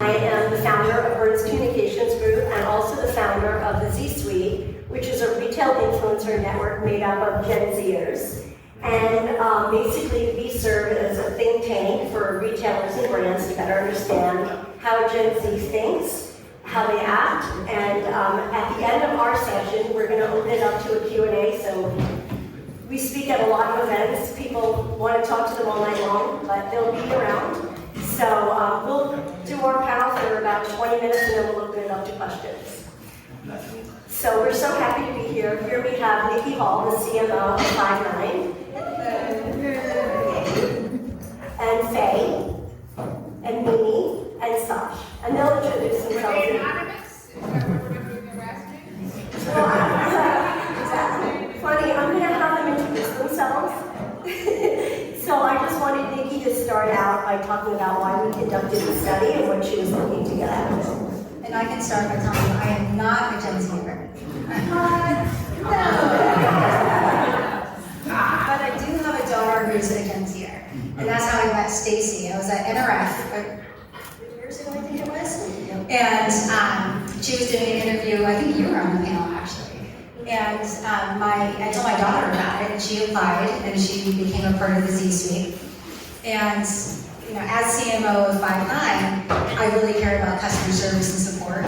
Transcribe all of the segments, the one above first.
I am the founder of Burns Communications Group and also the founder of the Z-Suite, which is a retail influencer network made up of Gen Zers. And basically we serve as a think tank for retailers and brands to better understand how Gen Z thinks, how they act, and at the end of our session, we're gonna open it up to a Q&A. So we speak at a lot of events. People want to talk to them all night long, but they'll be around. So we'll do our panel for about 20 minutes and then we'll open it up to questions. So we're so happy to be here. Here we have Niki Hall, the CMO of Five9, and Faye, and Mimi, and Sash. And they'll introduce themselves. Exactly. Funny, I'm going to have them introduce themselves. So I just wanted Niki to start out by talking about why we conducted the study and what she was looking to get out of it. And I can start by telling you I am not a Gen Zer. But I do have a daughter who's a Gen Zer. And that's how I met Stacy. I was at NRF 3 years ago, I think it was. And she was doing an interview, I think you were on the panel actually. And I told my daughter about it, and she applied, and she became a part of the Z-Suite. And you know, as CMO of Five9, I really care about customer service and support.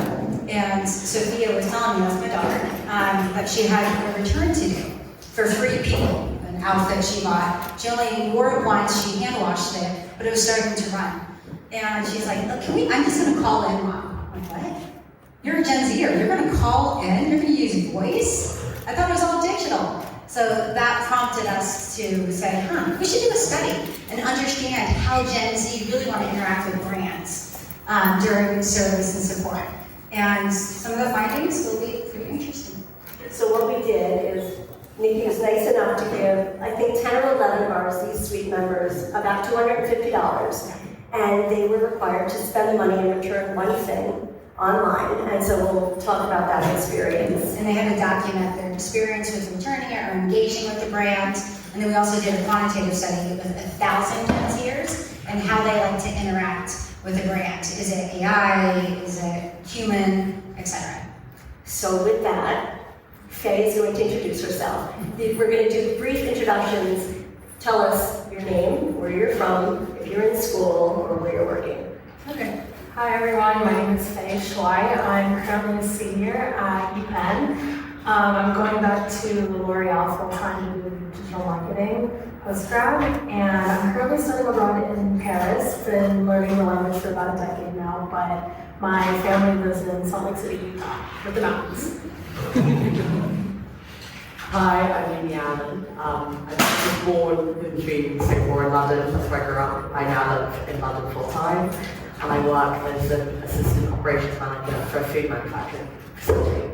And Sophia was telling me, that's my daughter, that she had a return to do for 3 people, an outfit she bought. She only wore it once, she hand washed it, but it was starting to run. And she's like, look, I'm just gonna call in, Mom. I'm like, what? You're a Gen Zer, you're gonna call in, you're gonna use voice? I thought it was all digital. So that prompted us to say, we should do a study and understand how Gen Z really want to interact with brands during service and support. And some of the findings will be pretty interesting. So what we did is, Niki was nice enough to give, I think 10 or 11 of our Z-Suite members about $250, and they were required to spend the money and return one thing online, and so we'll talk about that experience. And they had to document their experience with returning it or engaging with the brand. And then we also did a quantitative study with 1,000 Gen Zers and how they like to interact with the brand. Is it AI? Is it human? Etc. So with that, Faye is going to introduce herself. We're going to do brief introductions. Tell us your name, where you're from, if you're in school, or where you're working. Okay. Hi everyone, my name is Faye Shuai. I'm currently a senior at UPenn. I'm going back to L'Oreal full-time to do digital marketing post-grad, and I'm currently studying abroad in Paris. Been learning the language for about a decade now, but my family lives in Salt Lake City, Utah, with the mountains. Hi, I'm Amy Allen. I was born in Singapore and London, that's where I grew up. I now live in London full-time. And I work as an assistant operations manager for a food manufacturing facility.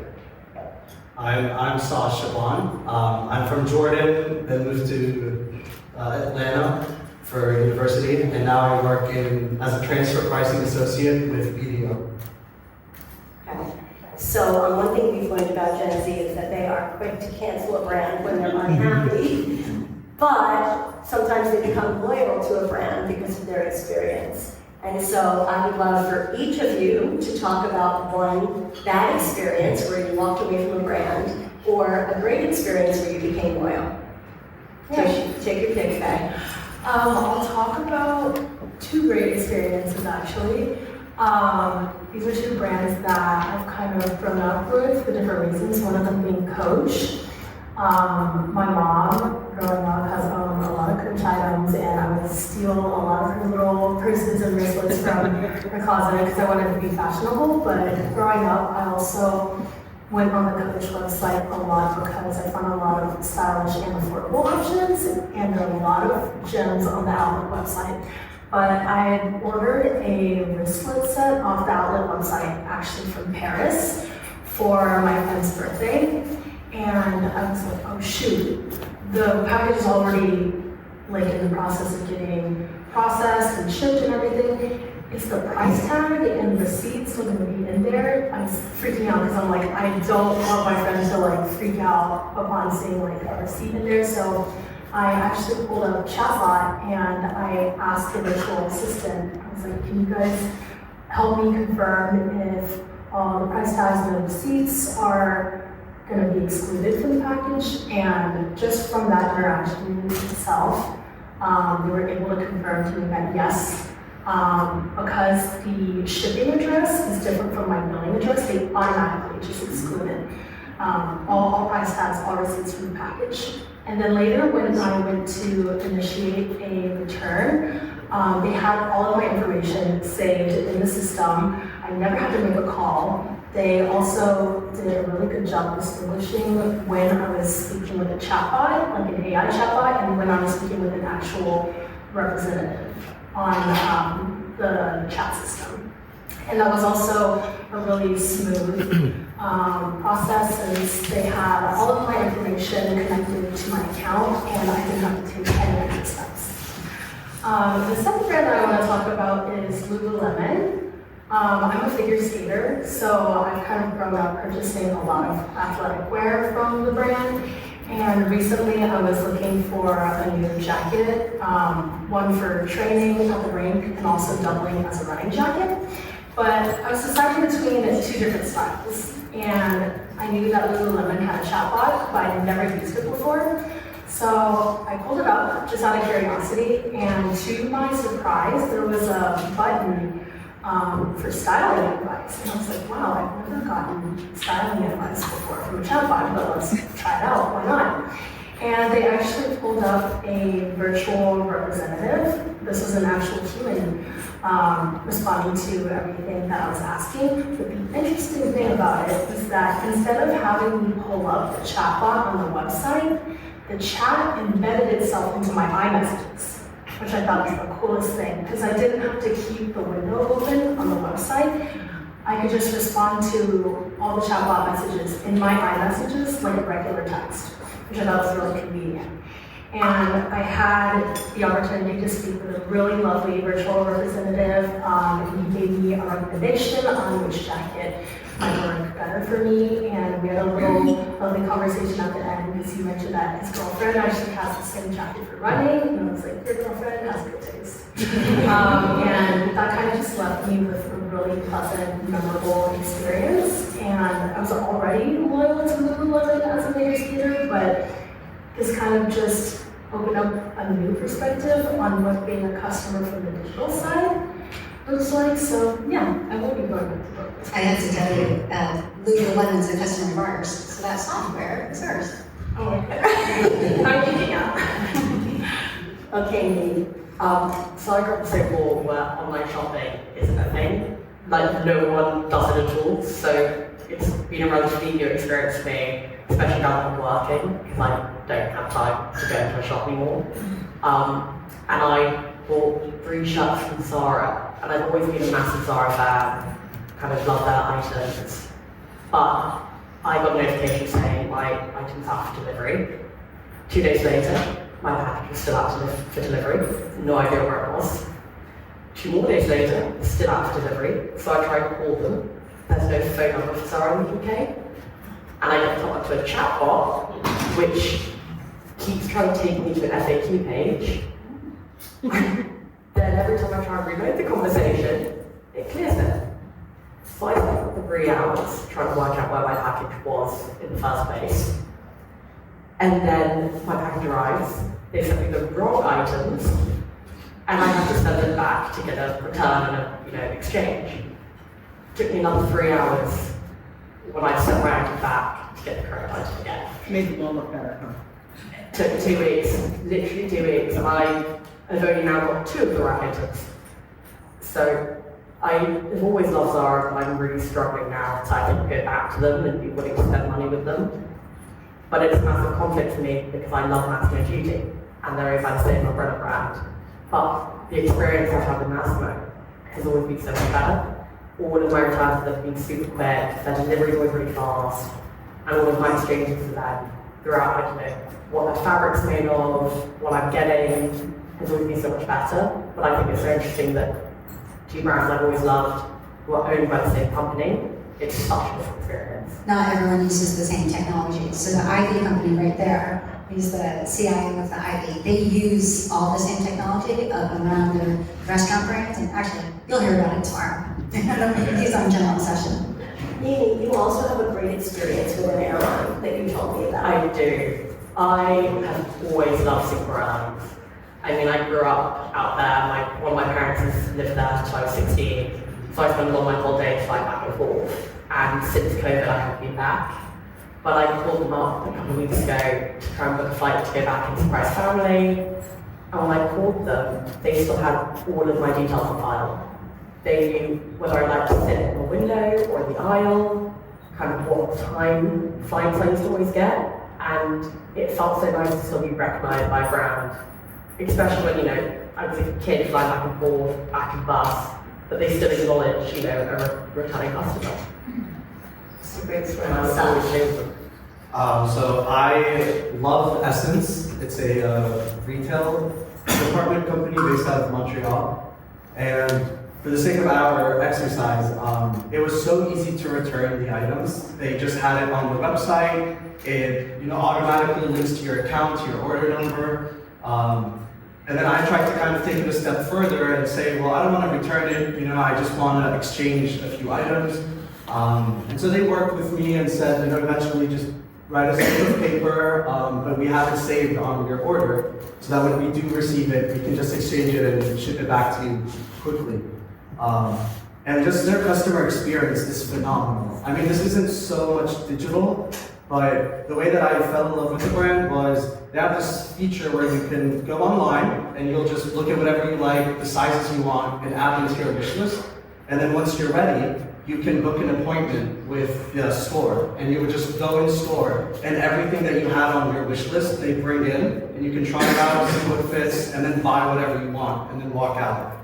I'm Sash Shaban. I'm from Jordan, then moved to Atlanta for university, and now I work as a transfer pricing associate with BDO. Okay. So one thing we've learned about Gen Z is that they are quick to cancel a brand when they're unhappy, but sometimes they become loyal to a brand because of their experience. And so I would love for each of you to talk about one bad experience where you walked away from a brand, or a great experience where you became loyal. Yeah. So take your pick, Faye. I'll talk about 2 great experiences actually. These are 2 brands that I've kind of grown up with for different reasons, one of them being Coach. My mom, growing up, has owned a lot of Coach items, and I would steal a lot of her little purses and bracelets from her closet because I wanted to be fashionable. But growing up, I also went on the Coach website a lot because I found a lot of stylish and affordable options, and there are a lot of gems on the outlet website. But I had ordered a wristlet set off the outlet website, actually from Paris, for my friend's birthday. And I was like, oh shoot, the package is already like in the process of getting processed and shipped and everything. Is the price tag and the receipt still gonna be in there? I was freaking out because I'm like, I don't want my friends to like freak out upon seeing like a receipt in there. So I actually pulled up a chatbot and I asked the virtual assistant, I was like, can you guys help me confirm if all the price tags and the receipts are going to be excluded from the package. And just from that interaction itself, they were able to confirm to me that yes, because the shipping address is different from my billing address, they automatically just exclude it. All price tags, all receipts from the package. And then later when I went to initiate a return, they had all of my information saved in the system. I never had to make a call. They also did a really good job distinguishing when I was speaking with a chatbot, like an AI chatbot, and when I was speaking with an actual representative on the chat system. And that was also a really smooth process, since they had all of my information connected to my account and I didn't have to take any extra steps. The second brand that I want to talk about is Lululemon. I'm a figure skater, so I've kind of grown up purchasing a lot of athletic wear from the brand. And recently I was looking for a new jacket, one for training at the rink and also doubling as a running jacket. But I was deciding between two different styles. And I knew that Lululemon had a chatbot, but I'd never used it before. So I pulled it up just out of curiosity, and to my surprise, there was a button for styling advice. And I was like, wow, I've never gotten styling advice before from a chatbot, but let's try it out, why not? And they actually pulled up a virtual representative. This was an actual human responding to everything that I was asking. But the interesting thing about it is that instead of having me pull up the chatbot on the website, the chat embedded itself into my iMessages, which I thought was the coolest thing, because I didn't have to keep the window open on the website. I could just respond to all the chatbot messages in my iMessages like a regular text, which I thought was really convenient. And I had the opportunity to speak with a really lovely virtual representative. He gave me a recommendation on which jacket might work better for me, and we had a little lovely conversation at the end, because he mentioned that his girlfriend actually has the same jacket for running, and I was like, your girlfriend has good taste. And that kind of just left me with a really pleasant, memorable experience. And I was already loyal to Lululemon as a figure skater, but this kind of just opened up a new perspective on what being a customer from the digital side looks like. So yeah, I will be going back to both. I have to tell you, Lululemon's a customer of ours, so that software is ours. Oh, okay. I'm geeking out. Okay, me. So I grew up in Singapore where online shopping isn't a thing. Like, no one does it at all. So it's been a relatively new experience for me, especially now that I'm working, because I don't have time to go into a shop anymore. And I bought 3 shirts from Zara, and I've always been a massive Zara fan, kind of love their items. But I got a notification saying my items out for delivery. 2 days later, my package was still out for delivery, no idea where it was. 2 more days later, it's still out for delivery, so I tried to call them. There's no phone number for Zara in the UK. And I get talked to a chatbot, which keeps trying to take me to an FAQ page. Then every time I try and reload the conversation, it clears it. So I spent 3 hours trying to work out where my package was in the first place. And then my package arrives, they sent me the wrong items, and I have to send them back to get a return and a exchange. Took me another 3 hours when I sent my item back to get the correct item again. Made the world look better, huh? Took 2 weeks, literally 2 weeks, and I have only now got 2 of the right items. So I've always loved Zara, and I'm really struggling now to, I think, go back to them and be willing to spend money with them. But it's a massive conflict for me because I love Massimo Dutti, and they're owned by the same umbrella brand. But the experience I've had with Massimo has always been so much better. All of my returns have been super quick, their delivery is always really fast, and all of my exchanges with them throughout, I don't know, what the fabric's made of, what I'm getting, has always been so much better. But I think it's so interesting that 2 brands I've always loved who are owned by the same company. It's such a different experience. Not everyone uses the same technology. So the Ivy company right there, who's the CIO of the Ivy, they use all the same technology around their restaurant brands. And actually, you'll hear about it tomorrow. He's on general session. Niki, you also have a great experience with an airline that you told me about. I do. I have always loved Singapore Airlines. I mean, I grew up out there. One of my parents has lived there until I was 16, so I spent a lot of my holidays flying back and forth. And since COVID, I haven't been back. But I called them up a couple of weeks ago to try and book a flight to go back and surprise family. And when I called them, they still had all of my details on file. They knew whether I'd like to sit in the window or the aisle, kind of what time flights I used to always get. And it felt so nice to still be recognised by a brand, especially when, I was a kid flying back and forth, back and bus, but they still acknowledge, a returning customer. It's a great story. And I was always with them. So I love Essence. It's a retail department company based out of Montreal. And for the sake of our exercise, it was so easy to return the items. They just had it on the website. It automatically links to your account, to your order number. And then I tried to kind of take it a step further and say, well, I don't want to return it. I just want to exchange a few items. And so they worked with me and said, eventually just write a slip of paper, but we have it saved on your order, so that when we do receive it, we can just exchange it and ship it back to you quickly. And just their customer experience is phenomenal. I mean, this isn't so much digital, but the way that I fell in love with the brand was they have this feature where you can go online and you'll just look at whatever you like, the sizes you want, and add them to your wish list. And then once you're ready, you can book an appointment with the store, and you would just go in store, and everything that you had on your wish list, they bring in, and you can try it out, see what fits, and then buy whatever you want, and then walk out.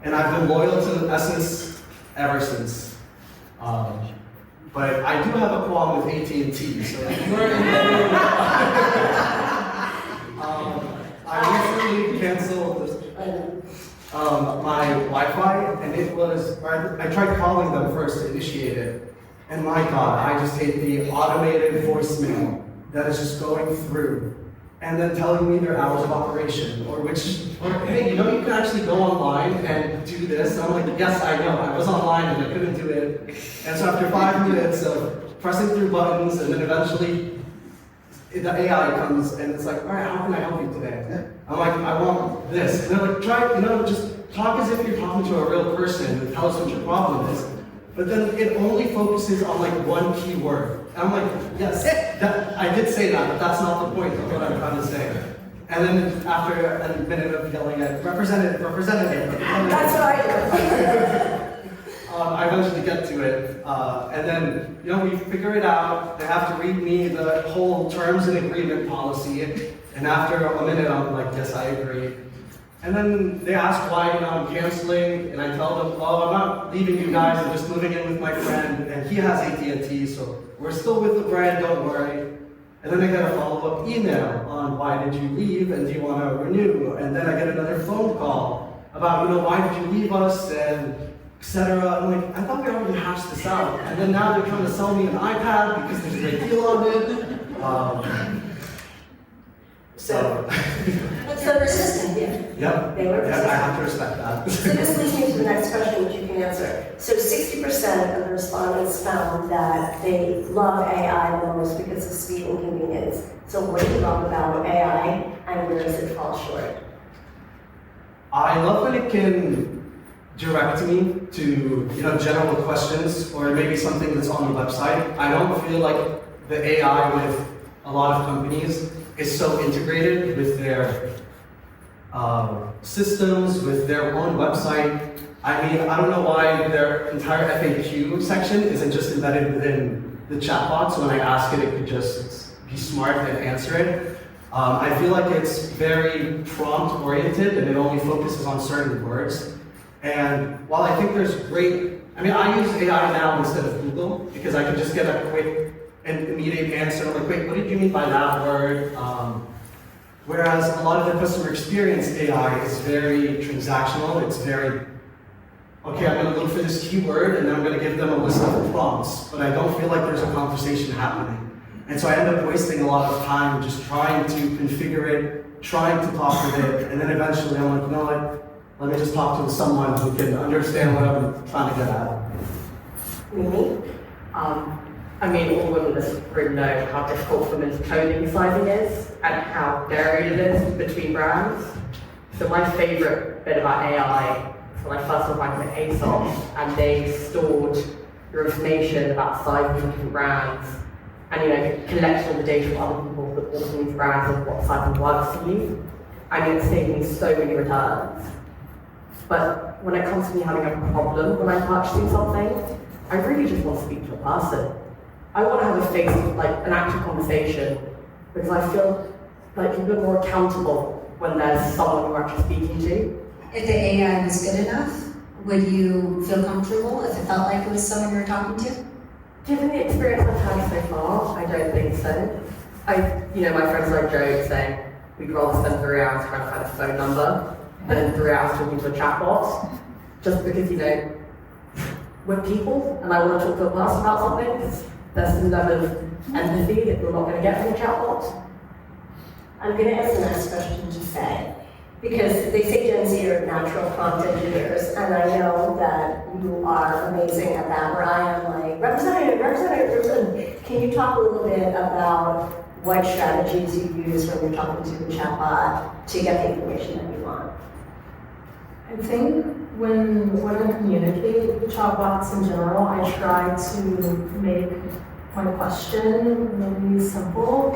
And I've been loyal to Essence ever since. But I do have a qualm with AT&T, so if you're in I recently canceled my Wi-Fi, and I tried calling them first to initiate it, and my God, I just hate the automated voicemail that is just going through, and then telling me their hours of operation, or hey, you can actually go online and do this. And I'm like, yes, I know, I was online and I couldn't do it. And so after 5 minutes of pressing through buttons, and then eventually the AI comes and it's like, all right, how can I help you today? I'm like, I want this. And they're like, try, just talk as if you're talking to a real person and tell us what your problem is. But then it only focuses on like one key word. And I'm like, yes, I did say that, but that's not the point of what I'm trying to say. And then after a minute of yelling at representative. That's what I do. I eventually get to it, and then we figure it out. They have to read me the whole terms and agreement policy, and after a minute, I'm like, yes, I agree. And then they ask why I'm canceling, and I tell them, oh, I'm not leaving you guys. I'm just moving in with my friend, and he has AT&T, so we're still with the brand. Don't worry. And then I get a follow-up email on why did you leave, and do you want to renew? And then I get another phone call about why did you leave us, and etc. I'm like, I thought we already hashed this out. And then now they're trying to sell me an iPad because there's a great deal on it. So persistent. Yep. They were I have to respect that. So this leads me to the next question, which you can answer. So 60% of the respondents found that they love AI the most because of speed and convenience. So what do you love about AI, and where does it fall short? I love when it can direct me to general questions, or maybe something that's on the website. I don't feel like the AI with a lot of companies is so integrated with their systems, with their own website. I mean, I don't know why their entire FAQ section isn't just embedded within the chatbot, so when I ask it, it could just be smart and answer it. I feel like it's very prompt-oriented, and it only focuses on certain words. And while I think there's I use AI now instead of Google, because I can just get a quick and immediate answer. I'm like, wait, what did you mean by that word? Whereas a lot of the customer experience AI is very transactional. It's very, okay, I'm going to look for this keyword, and then I'm going to give them a list of prompts, but I don't feel like there's a conversation happening. And so I end up wasting a lot of time just trying to configure it, trying to talk with it, and then eventually I'm like, let me just talk to someone who can understand what I'm trying to get at. Mimi? I mean, all women in this room know how difficult women's clothing sizing is and how varied it is between brands. So my favorite bit about AI is when I first was working at ASOS and they stored your information about sizing from different brands and, you know, collected all the data from other people that bought from these brands of what sizing works for you. I mean, it saved me so many returns. But when it comes to me having a problem when I'm purchasing something, I really just want to speak to a person. I want to have a face, like an actual conversation, because I feel like you're more accountable when there's someone you're actually speaking to. If the AI was good enough, would you feel comfortable if it felt like it was someone you were talking to? Given the experience I've had so far, I don't think so. My friends like joke saying we'd rather spend 3 hours trying to find a phone number than 3 hours talking to a chatbot, just because, we're people, and I want to talk to a person about something. There's some level of empathy that we're not going to get from a chatbot. I'm going to ask the next question to Faye, because they say Gen Z are natural prompt engineers, and I know that you are amazing at that, where I am like, representative. Can you talk a little bit about what strategies you use when you're talking to a chatbot to get the information that you want? I think when I communicate with chatbots in general, I try to make my question really simple.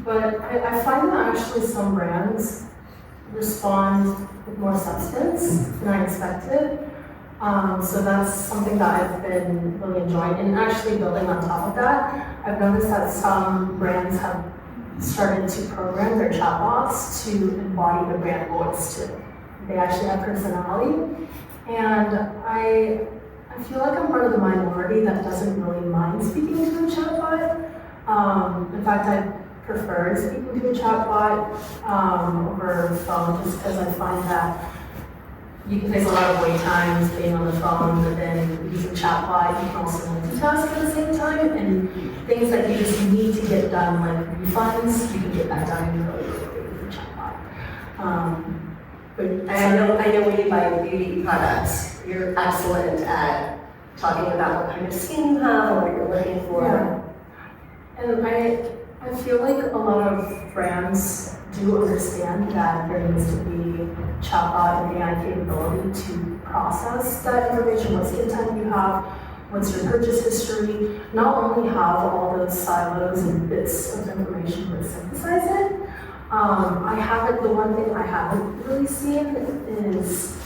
But I find that actually some brands respond with more substance than I expected. So that's something that I've been really enjoying. And actually building on top of that, I've noticed that some brands have started to program their chatbots to embody the brand voice too. They actually have personality. And I feel like I'm part of the minority that doesn't really mind speaking to a chatbot. In fact, I prefer speaking to a chatbot over phone just because I find that there's a lot of wait times being on the phone, but then using chatbot, you can also multitask at the same time, and things that you just need to get done, like refunds, you can get that done really quickly with a chatbot. And I know when you buy beauty products, you're excellent at talking about what kind of skin you have or what you're looking for. Yeah. And I feel like a lot of brands do understand that there needs to be chatbot and AI capability to process that information, what skin type you have, what's your purchase history, not only have all those silos and bits of information, but synthesize it. The one thing I haven't really seen is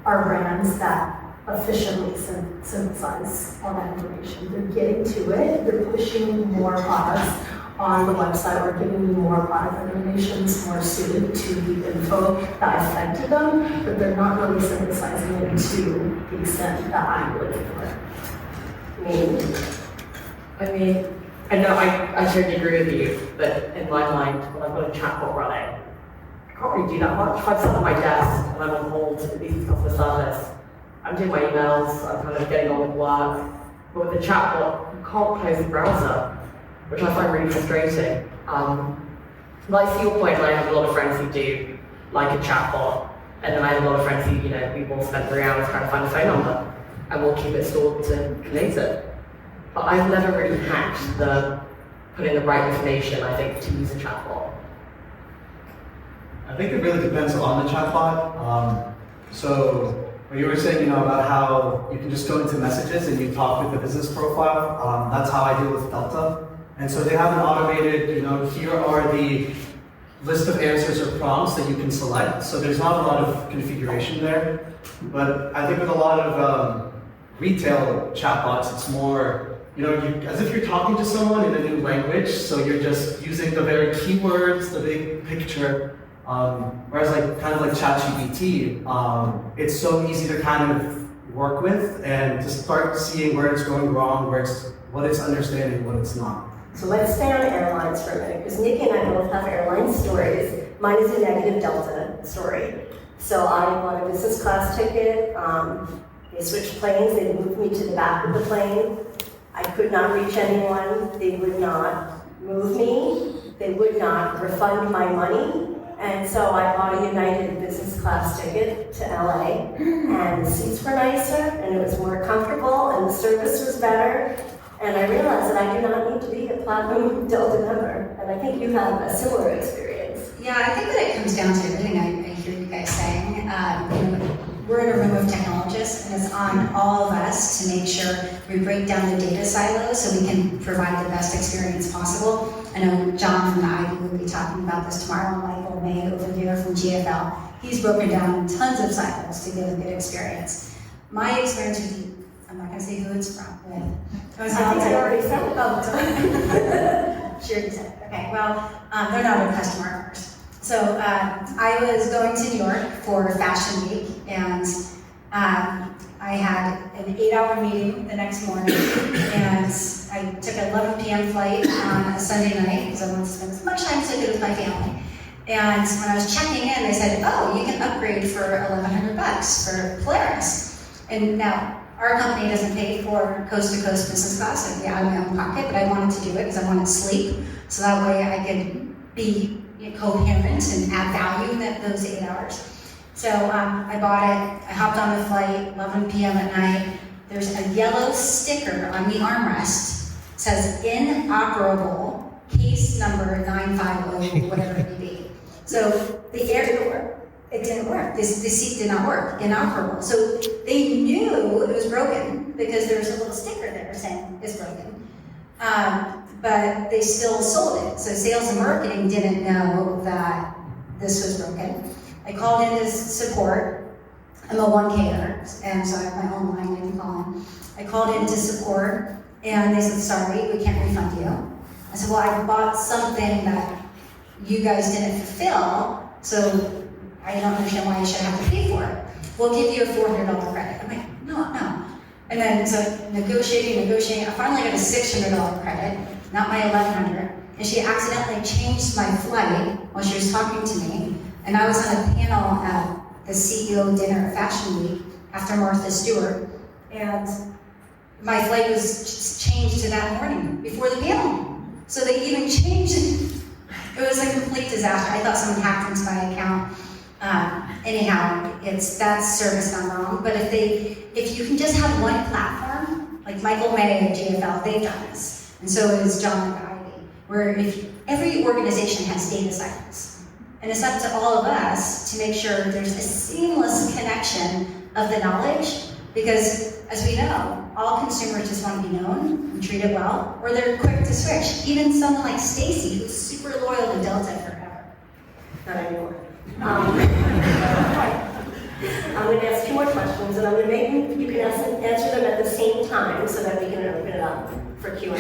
our brands that efficiently synthesize all that information. They're getting to it, they're pushing more products on the website or giving you more product recommendations more suited to the info that I fed to them, but they're not really synthesizing it to the extent that I'm looking for. I know I totally agree with you, but in my mind, when I've got a chatbot running, I can't really do that much. If I'm sat at my desk and I'm on hold at least customer service, I'm doing my emails, I'm kind of getting on with work, but with the chatbot, you can't close the browser, which I find really frustrating. But I see your point, and I have a lot of friends who do like a chatbot, and then I have a lot of friends who, we will spend 3 hours trying to find a phone number, and we'll keep it stored to collate it. But I've never really hacked the putting the right information, I think, to use a chatbot. I think it really depends on the chatbot. So what you were saying, about how you can just go into messages and you talk with the business profile, that's how I deal with Delta. And so they have an automated, here are the list of answers or prompts that you can select. So there's not a lot of configuration there. But I think with a lot of retail chatbots, it's more, as if you're talking to someone in a new language. So you're just using the very keywords, the big picture. Whereas kind of like ChatGPT, it's so easy to kind of work with and to start seeing where it's going wrong, what it's understanding, what it's not. So let's stay on airlines for a minute, because Niki and I both have airline stories. Mine is a negative Delta story. So I bought a business class ticket. They switched planes. They moved me to the back of the plane. I could not reach anyone. They would not move me. They would not refund my money. And so I bought a United business class ticket to LA, and the seats were nicer, and it was more comfortable, and the service was better. And I realized that I do not need to be a Platinum Delta member, and I think you have a similar experience. Yeah, I think that it comes down to everything I hear you guys saying. We're in a room of technologists, and it's on all of us to make sure we break down the data silos so we can provide the best experience possible. I know John from the Ivy will be talking about this tomorrow. Michael May over here from GFL, he's broken down tons of silos to give a good experience. My experience with you, I'm not going to say who it's from. I think I already said it. Oh, sorry. Sure you said it. Okay, well, they're not our customer of ours. So I was going to New York for Fashion Week, and I had an 8-hour meeting the next morning, and I took an 11 p.m. flight on a Sunday night because I wanted to spend as much time as I could with my family. And when I was checking in, they said, "Oh, you can upgrade for $1,100 for Polaris." And now, our company doesn't pay for coast-to-coast business class. I'd be out of my own pocket, but I wanted to do it because I wanted sleep, so that way I could be coherent and add value in those 8 hours. So I bought it, I hopped on the flight, 11 p.m. at night. There's a yellow sticker on the armrest, says inoperable, case number 950, whatever it may be. So the air didn't work. It didn't work. The seat did not work, inoperable. So they knew it was broken because there was a little sticker there saying it's broken. But they still sold it. So sales and marketing didn't know that this was broken. I called into support. I'm a 1Ker, and so I have my own line I can call in. I called into support, and they said, "Sorry, we can't refund you." I said, "Well, I bought something that you guys didn't fulfill, so I don't understand why you should have to pay for it. We'll give you a $400 credit." I'm like, no. And then, so negotiating, I finally got a $600 credit, not my $1,100. And she accidentally changed my flight while she was talking to me. And I was on a panel at the CEO dinner at Fashion Week after Martha Stewart. And my flight was changed to that morning before the panel. So they even changed it. It was a complete disaster. I thought someone hacked into my account. Anyhow, that service gone wrong. But if you can just have one platform, like Michael May at GFL, they've done this, and so is John at Ivy, where if every organization has data silos, and it's up to all of us to make sure there's a seamless connection of the knowledge, because as we know, all consumers just want to be known and treated well, or they're quick to switch. Even someone like Stacy, who's super loyal to Delta forever. Not anymore. I'm going to ask 2 more questions, and I'm going to make you can answer them at the same time so that we can open it up for Q&A.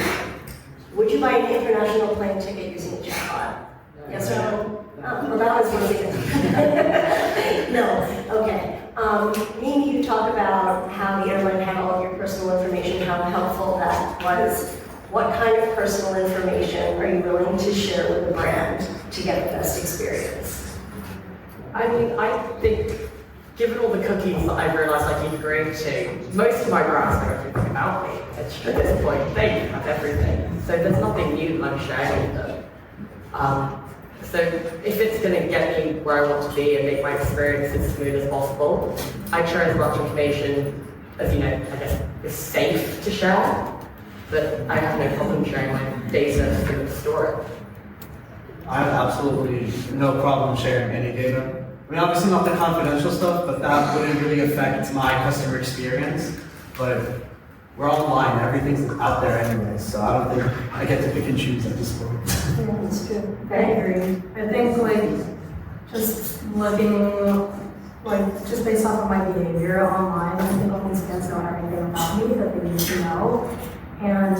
Would you buy an international plane ticket using a chatbot? Yes or no? Oh, well, that was easy. No. Okay. Niki, you talk about how the airline had all of your personal information, how helpful that was. What kind of personal information are you willing to share with the brand to get the best experience? I mean, I think, given all the cookies that I've realised I keep agreeing to, most of my brands know everything about me. At this point, they have everything. So there's nothing new that I'm sharing with them. So if it's going to get me where I want to be and make my experience as smooth as possible, I share as much information as, I guess, is safe to share. But I have no problem sharing my data to store it. I have absolutely no problem sharing any data. I mean, obviously not the confidential stuff, but that wouldn't really affect my customer experience. But we're online, everything's out there anyway, so I don't think I get to pick and choose at this point. Yeah, that's true. I agree. I think just looking, just based off of my behavior online, I think all these kids know everything about me that they need to know. And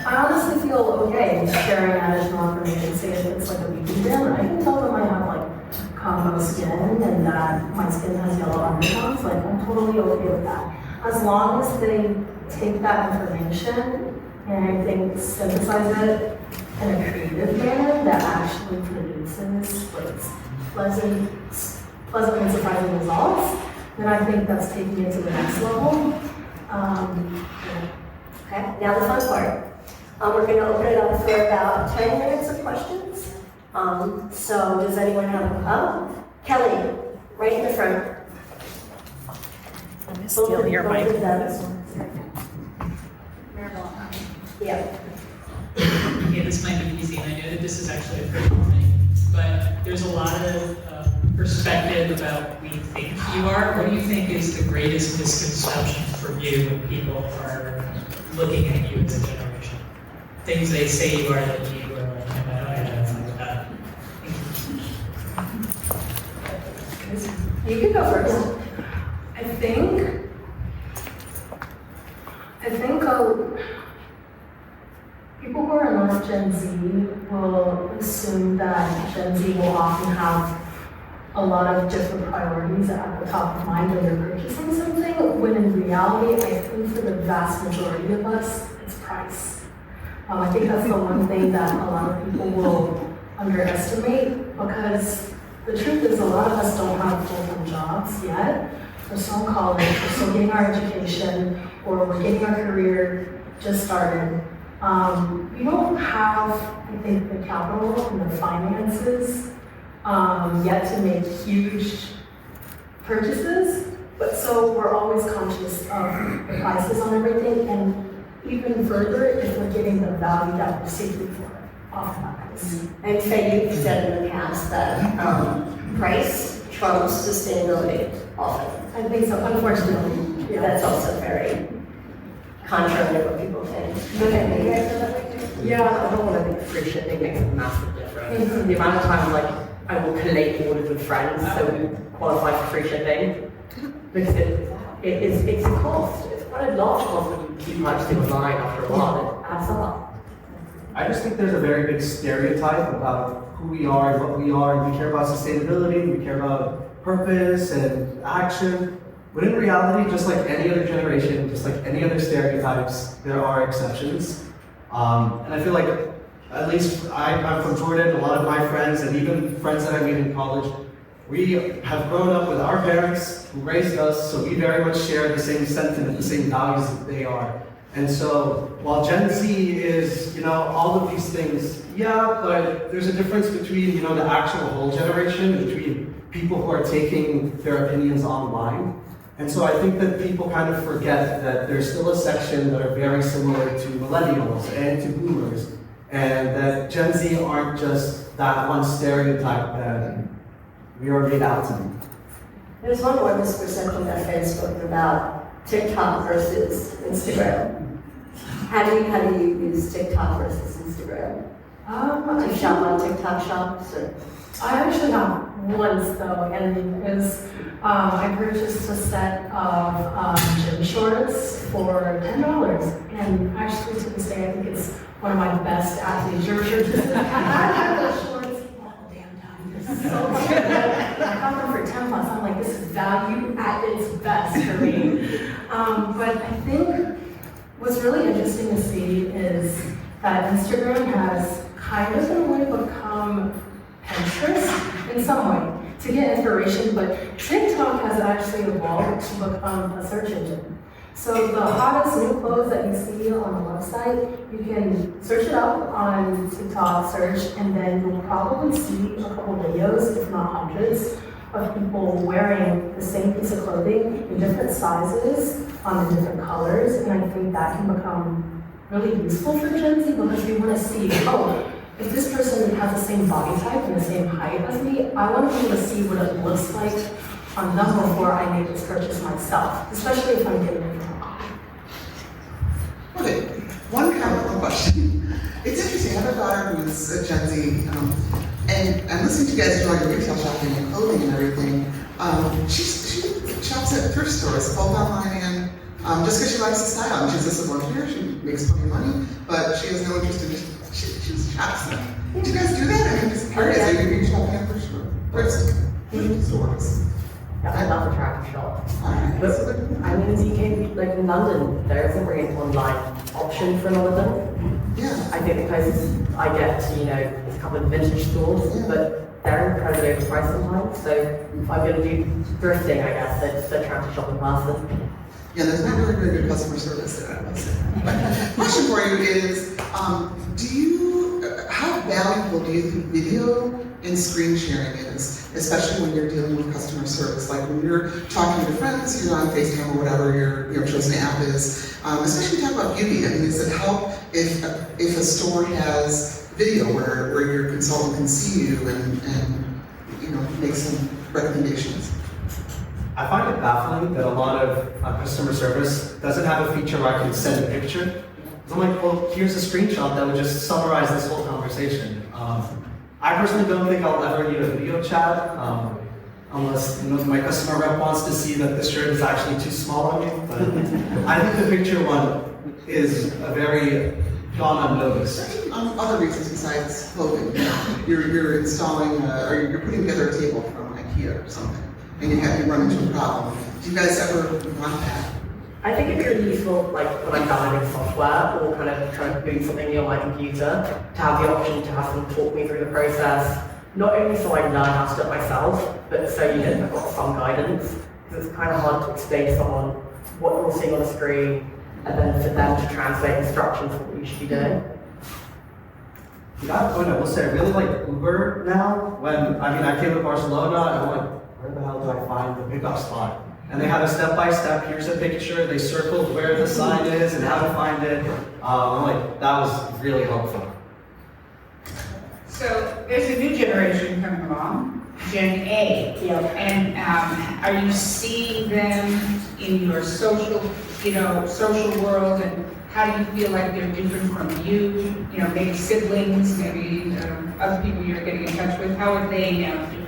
I honestly feel okay sharing additional information. Say if it's like a beauty brand, I can tell them I have combo skin and that my skin has yellow undertones. I'm totally okay with that. As long as they take that information and I think synthesize it in a creative manner that actually produces pleasantly surprising results, then I think that's taking it to the next level. Okay, now the fun part. We're going to open it up for about 10 minutes of questions. So does anyone have, Kelly, right in the front. Let me steal your mic. Both of them. Yeah. Okay, this might be easy, and I know that this is actually a critical thing, but there's a lot of perspective about who you think you are. What do you think is the greatest misconception for you when people are looking at you as a generation? Things they say you are that you are like, no, I don't identify with that. You can go first. I think people who are not Gen Z will assume that Gen Z will often have a lot of different priorities at the top of mind when they're purchasing something, when in reality, I think for the vast majority of us, it's price. I think that's the one thing that a lot of people will underestimate, because the truth is a lot of us don't have full-time jobs yet. We're still in college, we're still getting our education, or we're getting our career just started. We don't have, I think, the capital and the finances yet to make huge purchases, but so we're always conscious of the prices on everything, and even further if we're getting the value that we're seeking for off that price. And Faye, you've said in the past that price trumps sustainability often. I think so, unfortunately. That's also very contrary to what people think. Okay, you guys know that way too? Yeah, I don't want to think free shipping makes a massive difference. The amount of times like I will collate orders with friends so we qualify for free shipping, because it's a cost. It's quite a large cost when you keep purchasing online after a while. It adds up. I just think there's a very big stereotype about who we are and what we are. We care about sustainability, we care about purpose and action. But in reality, just like any other generation, just like any other stereotypes, there are exceptions. And I feel like, at least I'm from Jordan, a lot of my friends, and even friends that I meet in college, we have grown up with our parents who raised us, so we very much share the same sentiment, the same values that they are. And so, while Gen Z is, all of these things, yeah, but there's a difference between, the actual whole generation, between people who are taking their opinions online. And so I think that people kind of forget that there's still a section that are very similar to millennials and to boomers, and that Gen Z aren't just that one stereotype that we are made out to be. There's one more misperception that Faye spoke about TikTok versus Instagram. How do you use TikTok versus Instagram? Do you shop on TikTok shops? Or? I actually have once though, and it was, I purchased a set of gym shorts for $10, and actually to this day I think it's one of my best athleisure purchases. I had those shorts all the damn time. They're so good. I got them for $10. I'm like, this is value at its best for me. But I think what's really interesting to see is that Instagram has kind of in a way become Pinterest in some way to get inspiration, but TikTok has actually evolved to become a search engine. So the hottest new clothes that you see on the website, you can search it up on TikTok search, and then you'll probably see a couple videos, if not hundreds, of people wearing the same piece of clothing in different sizes, in different colors, and I think that can become really useful for Gen Z because we want to see, if this person has the same body type and the same height as me, I want to be able to see what it looks like on them before I make this purchase myself, especially if I'm getting it from online. Okay, one question. It's interesting, I have a daughter who's a Gen Z, and I'm listening to you guys do all your retail shopping and clothing and everything. She shops at thrift stores, both online and just because she likes the style. And she's a civil engineer, she makes plenty of money, but she has no interest in she just shops them. Do you guys do that? I'm just curious. Are you shopping at thrift stores? Yeah, I love the traffic shop. Alright. But I mean, as you came, like in London, there isn't really an online option for a lot of them. Yeah. I think the closest I get to, is a couple of vintage stores, Yeah. but they're incredibly overpriced sometimes. So if I'm going to do thrifting, I guess, it's a traffic shopping person. Yeah, there's not really very good customer service there, I must say. But question for you is, how how valuable do you think video and screen sharing is, especially when you're dealing with customer service? Like when you're talking to your friends, you're on FaceTime or whatever your chosen app is, especially talk about beauty. I mean, does it help if a store has video where your consultant can see you and make some recommendations? I find it baffling that a lot of customer service doesn't have a feature where I can send a picture. So I'm like, well, here's a screenshot that would just summarize this whole conversation. I personally don't think I'll ever need a video chat, unless my customer rep wants to see that this shirt is actually too small on me. But I think the picture one is a very gone unnoticed. Other reasons besides clothing, you're installing or you're putting together a table from IKEA or something, and you run into a problem. Do you guys ever want that? I think it's really useful, like when I'm downloading software or kind of trying to boot something new on my computer, to have the option to have someone talk me through the process, not only so I learn how to do it myself, but so I've got some guidance. Because it's kind of hard to explain to someone what you're seeing on the screen, and then for them to translate instructions for what you should be doing. To that point, I will say I really like Uber now. I came to Barcelona and I'm like, where the hell do I find the pickup spot? And they have a step-by-step, here's a picture, they circled where the sign is and how to find it. I'm like, that was really helpful. So there's a new generation coming along, Gen A. Yeah. And are you seeing them in your social world, and how do you feel like they're different from you? Maybe siblings, maybe other people you're getting in touch with. How are they now different?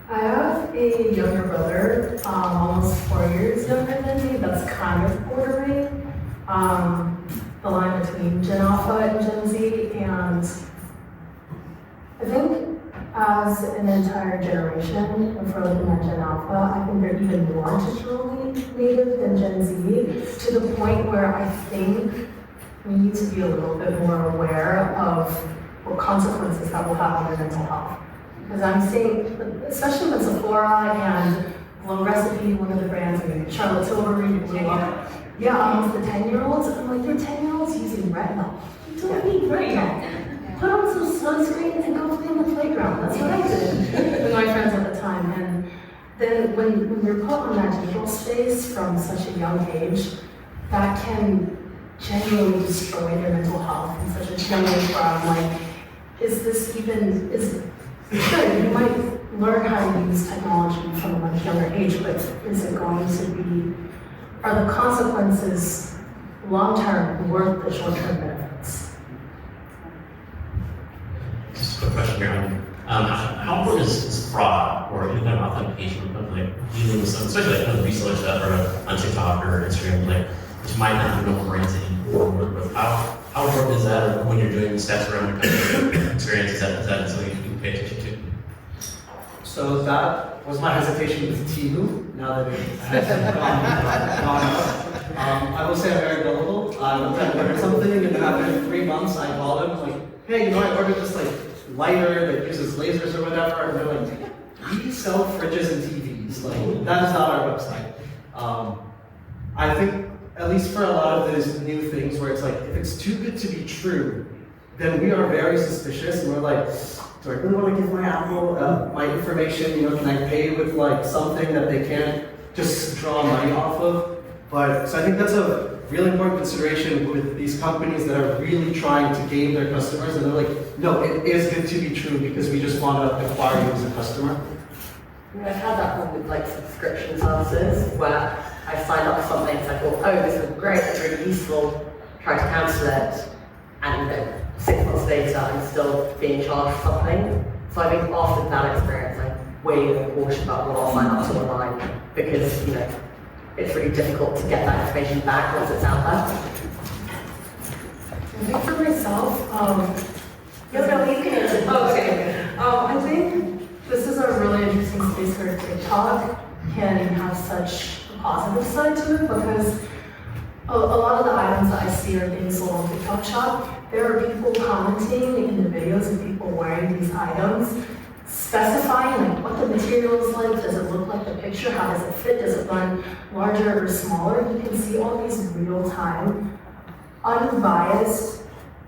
I have a younger brother, almost 4 years younger than me, that's kind of bordering the line between Gen Alpha and Gen Z, and I think as an entire generation, if we're looking at Gen Alpha, I think they're even more digitally native than Gen Z, to the point where I think we need to be a little bit more aware of what consequences that will have on their mental health. Because I'm seeing, especially with Sephora and Glow Recipe, one of the brands, Charlotte Tilbury, blew up. Yeah, almost the 10-year-olds. I'm like, your 10-year-olds using retinol. You don't need retinol. Put on some sunscreen and go play in the playground. That's what I did with my friends at the time. And then when you're put on that digital space from such a young age, that can genuinely destroy their mental health in such a young age where I'm like, Sure, you might learn how to use technology from a much younger age, but is it going to be, are the consequences long-term worth the short-term benefits? Just a quick question here. How important is fraud or any kind of authentication of dealing with some, especially the research that are on TikTok or Instagram, which might not have no brands anymore. How important is that when you're doing steps around your customer experience? Is that something you can pay attention to? So that was my hesitation with Temu, now that it has gone up. I will say I'm very gullible. I ordered something, and then after 3 months, I called them, like, hey, I ordered this lighter that uses lasers or whatever, and they're like, we sell fridges and TVs. That is not our website. I think, at least for a lot of those new things where it's if it's too good to be true, then we are very suspicious, and we're like, do I really want to give my Apple my information? Can I pay with something that they can't just draw money off of? So I think that's a really important consideration with these companies that are really trying to gain their customers, and they're like, no, it is good to be true because we just want to acquire you as a customer. I've had that one with subscription services where I signed up for something, so I thought, oh, this is great, it's really useful, try to cancel it, and 6 months later I'm still being charged for something. So I think after that experience, I'm way more cautious about what I'll sign up to online, because it's really difficult to get that information back once it's out there. I think for myself, No, you can answer. okay. I think this is a really interesting space where TikTok can have such a positive side to it, because a lot of the items that I see are being sold on TikTok Shop. There are people commenting in the videos of people wearing these items, specifying what the material is like, does it look like the picture, how does it fit, does it run larger or smaller. You can see all these real-time, unbiased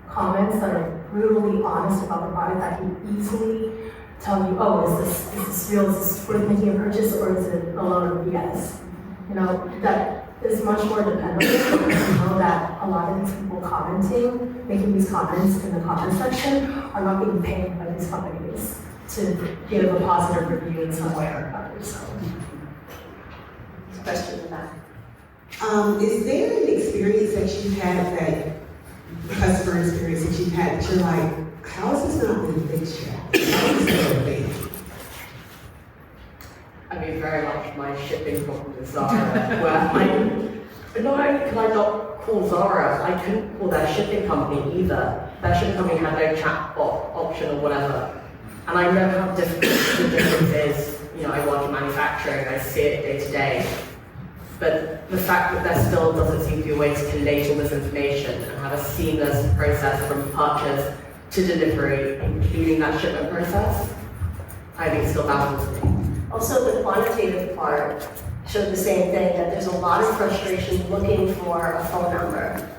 comments that are brutally honest about the product, that can easily tell you, oh, is this real? Is this worth making a purchase, or is it a load of BS? You know, that is much more dependable because you know that a lot of these people commenting, making these comments in the comment section are not being paid by these companies to give a positive review in some way or another. So. Question in the back. Is there an experience that you've had, that customer experience that you've had that you're like, how is this not been fixed yet? How is this not been? I mean, very much my shipping problem with Zara, where not only could I not call Zara, I couldn't call their shipping company either. Their shipping company had no chat option or whatever. And I know how difficult the difference is. You know, I work in manufacturing, I see it day to day. But the fact that there still doesn't seem to be a way to collate all this information and have a seamless process from purchase to delivery, including that shipment process, I think still baffles me. Also, the quantitative part showed the same thing, that there's a lot of frustration looking for a phone number.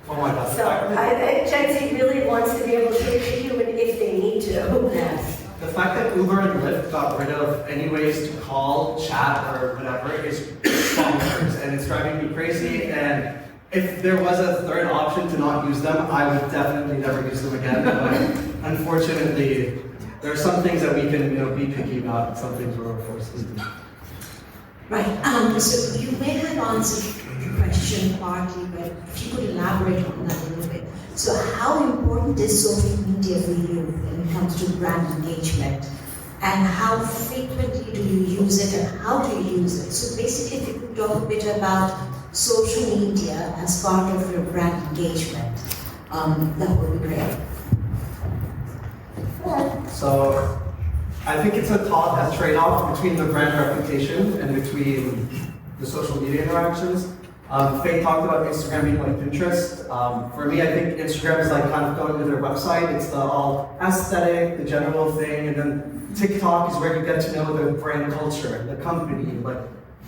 Oh my God. So I think Gen Z really wants to be able to reach a human if they need to. Yes. The fact that Uber and Lyft got rid of any ways to call, chat, or whatever is bonkers, and it's driving me crazy. And if there was a third option to not use them, I would definitely never use them again. But unfortunately, there are some things that we can, be picky about, and some things we're forced to do. Right. So you may have answered the question partly, but if you could elaborate on that a little bit. So how important is social media for you when it comes to brand engagement? And how frequently do you use it, and how do you use it? So basically, if you could talk a bit about social media as part of your brand engagement, that would be great. So I think it's a trade-off between the brand reputation and between the social media interactions. Faye talked about Instagram being like Pinterest. For me, I think Instagram is like kind of going to their website. It's the all aesthetic, the general thing, and then TikTok is where you get to know the brand culture, the company. Like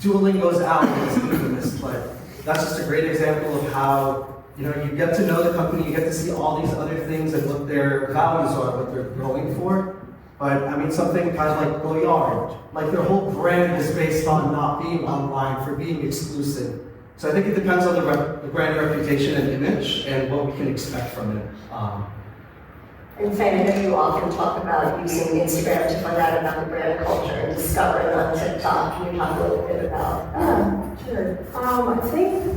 Duolingo's out, it's infamous, but that's just a great example of how you get to know the company, you get to see all these other things and what their values are, what they're going for. But I mean, something kind of like Goyard, like their whole brand is based on not being online, for being exclusive. So I think it depends on the brand reputation and image and what we can expect from it. In fact, I know you often talk about using Instagram to find out about the brand culture and discovering on TikTok. Can you talk a little bit about that? Yeah, sure. I think,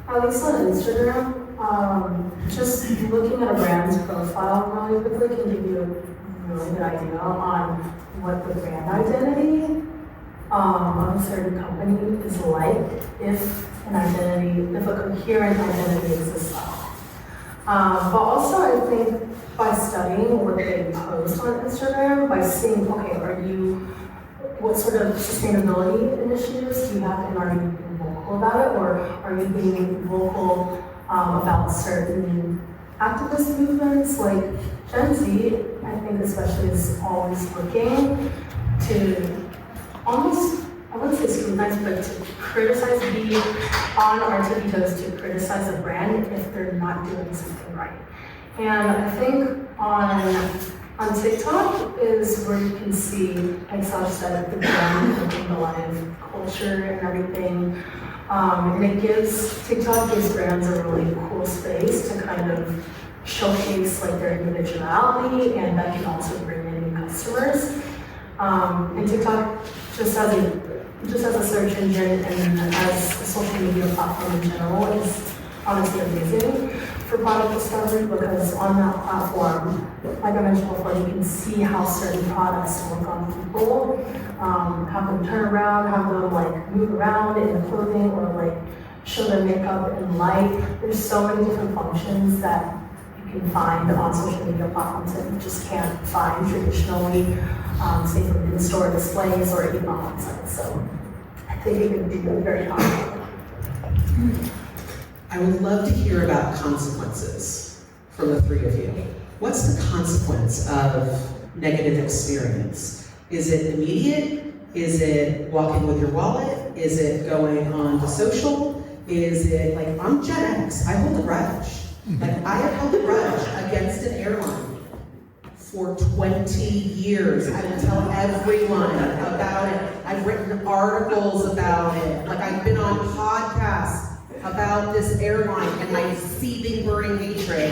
at least on Instagram, just looking at a brand's profile really quickly can give you a really good idea on what the brand identity of a certain company is like, if a coherent identity exists. But also I think by studying what they post on Instagram, by seeing, what sort of sustainability initiatives do you have, and are you being vocal about it, or are you being vocal about certain activist movements? Like Gen Z, I think especially, is always looking to almost, I wouldn't say scrutinize, but to criticize, be on our tippy toes to criticize a brand if they're not doing something right. And I think on TikTok is where you can see, like Sasha said, the brand and the live culture and everything. And TikTok gives brands a really cool space to kind of showcase like their individuality, and that can also bring in new customers. And TikTok just as a search engine and as a social media platform in general is honestly amazing for product discovery, because on that platform, like I mentioned before, you can see how certain products work on people, have them turn around, have them like move around in the clothing, or like show their makeup in light. There's so many different functions that you can find on social media platforms that you just can't find traditionally, say from in-store displays or even on websites. So I think it can be very powerful. I would love to hear about consequences from the three of you. What's the consequence of negative experience? Is it immediate? Is it walking with your wallet? Is it going on to social? Is it like, I'm Gen X, I hold a grudge. Like, I have held a grudge against an airline for 20 years. I will tell everyone about it. I've written articles about it. Like, I've been on podcasts about this airline and my seething, burning hatred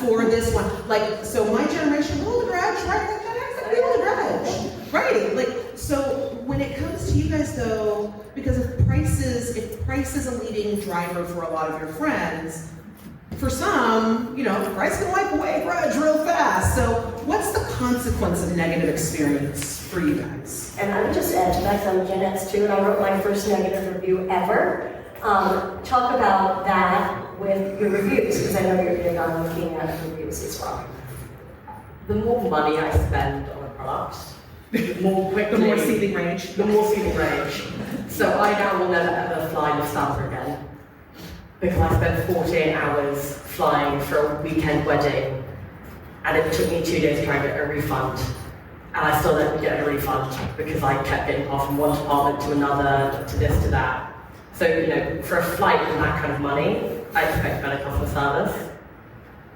for this one. Like, so my generation will hold a grudge, right? Like, we hold a grudge, right? Like, so when it comes to you guys though, because if price is a leading driver for a lot of your friends, for some, price can wipe away a grudge real fast. So what's the consequence of negative experience for you guys? And I would just add to that, because I'm Gen X too, and I wrote my first negative review ever. Talk about that with your reviews, because I know you're big on looking at reviews as well. The more money I spend on a product, the more quickly, The more seething rage. the more seething rage. So I now will never ever fly Lufthansa again, because I spent 48 hours flying for a weekend wedding, and it took me 2 days to try and get a refund. And I still didn't get a refund because I kept getting off from one department to another, to this, to that. So, for a flight and that kind of money, I expect better customer service.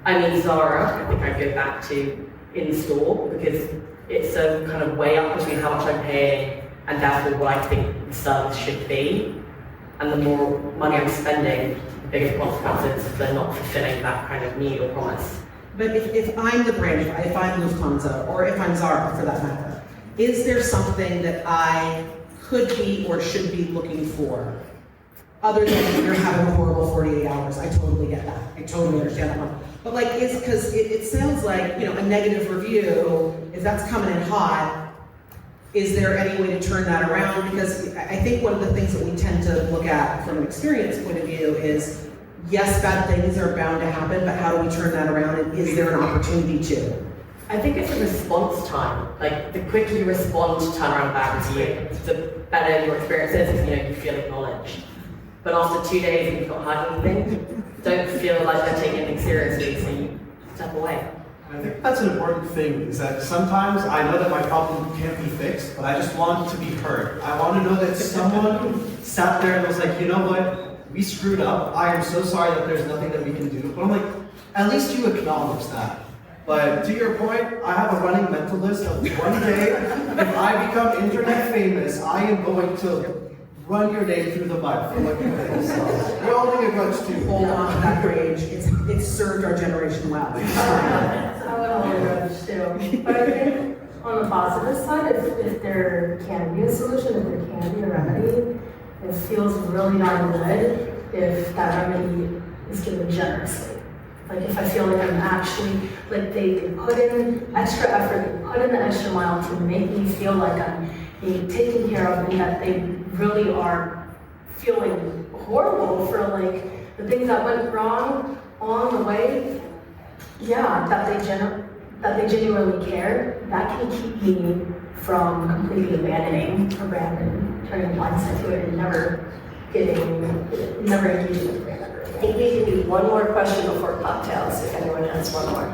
I mean, Zara, I think I'd go back to in-store because it's a kind of way up between how much I'm paying and therefore what I think the service should be. And the more money I'm spending, the bigger the consequences if they're not fulfilling that kind of need or promise. But if I'm the brand, if I'm Lufthansa, or if I'm Zara for that matter, is there something that I could be or should be looking for? Other than you're having a horrible 48 hours, I totally get that. I totally understand that one. But because it sounds like, a negative review, if that's coming in hot, is there any way to turn that around? Because I think one of the things that we tend to look at from an experience point of view is, yes, bad things are bound to happen, but how do we turn that around, and is there an opportunity to? I think it's a response time. Like, the quicker you respond to turn around bad review, the better your experience is, because you feel acknowledged. But after 2 days and you've not heard anything, don't feel like they're taking anything seriously, so you step away. I think that's an important thing, is that sometimes I know that my problem can't be fixed, but I just want to be heard. I want to know that someone sat there and was like, you know what, we screwed up. I am so sorry that there's nothing that we can do. But I'm like, at least you acknowledge that. But to your point, I have a running mental list of one day, if I become internet famous, I am going to run your name through the mud for what you did. So we're holding a grudge too. Hold on to that rage. It's served our generation well. I would hold a grudge too. But I think on the positive side, if there can be a solution, if there can be a remedy, it feels really darn good if that remedy is given generously. Like, if I feel like I'm actually, like they put in extra effort, they put in the extra mile to make me feel like I'm being taken care of, and that they really are feeling horrible for like the things that went wrong on the way. Yeah, that they genuinely care. That can keep me from completely abandoning a brand and turning a blind side to it and never engaging with the brand ever. I think we can do one more question before cocktails, if anyone has one more.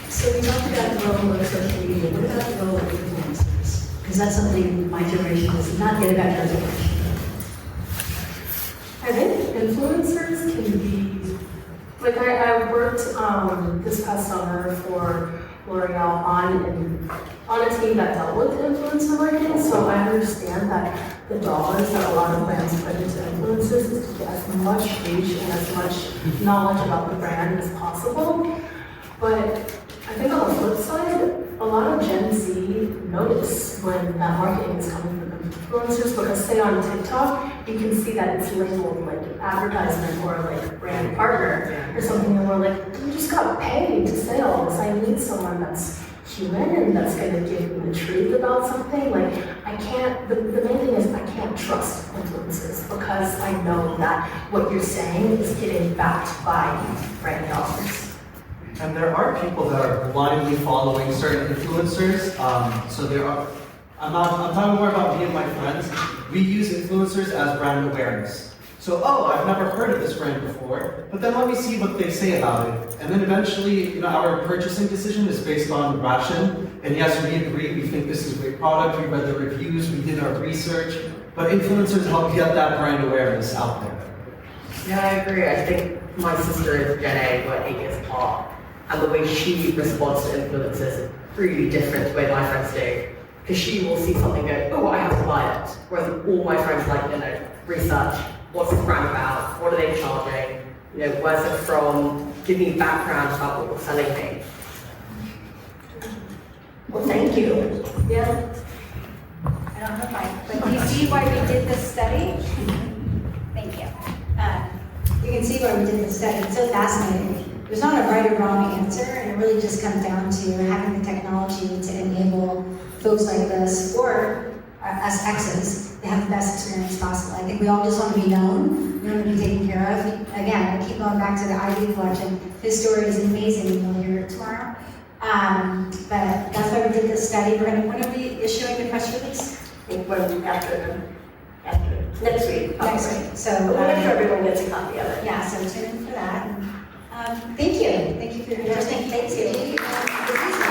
So we talked about the role of social media. What about the role of influencers? Because that's something my generation does not get about as much. I think influencers can be, like I worked this past summer for L'Oreal on a team that dealt with influencer marketing, so I understand that the dollars that a lot of brands put into influencers is to get as much reach and as much knowledge about the brand as possible. But I think on the flip side, a lot of Gen Z notice when that marketing is coming from influencers, because say on TikTok, you can see that it's labeled like advertisement or like brand partner or something, and we're like, we just got paid to say all this. I need someone that's human and that's gonna give me the truth about something. Like, I can't, the main thing is I can't trust influencers because I know that what you're saying is getting backed by brand dollars. And there are people that are blindly following certain influencers. So there are, I'm talking more about me and my friends. We use influencers as brand awareness. So, I've never heard of this brand before, but then let me see what they say about it. And then eventually, our purchasing decision is based on ration. And yes, we agree, we think this is a great product, we read the reviews, we did our research, but influencers help get that brand awareness out there. Yeah, I agree. I think my sister is Gen A, we're 8 years apart, and the way she responds to influences is really different to the way my friends do. Because she will see something and go, oh, I have to buy it. Whereas all my friends like, research, what's the brand about, what are they charging, where's it from, give me background about what you're selling me. Well, thank you. Yeah. I don't know why, but do you see why we did this study? Thank you. You can see why we did this study. It's so fascinating. There's not a right or wrong answer, and it really just comes down to having the technology to enable folks like this, or us exes, to have the best experience possible. I think we all just want to be known, we want to be taken care of. Again, I keep going back to the Ivy collection. His story is amazing, and you'll hear it tomorrow. But that's why we did this study. When are we issuing the press release? I think after next week. Next week. So we'll make sure everyone gets a copy of it. Yeah, so tune in for that. Thank you. Thank you for your interest. Thank you.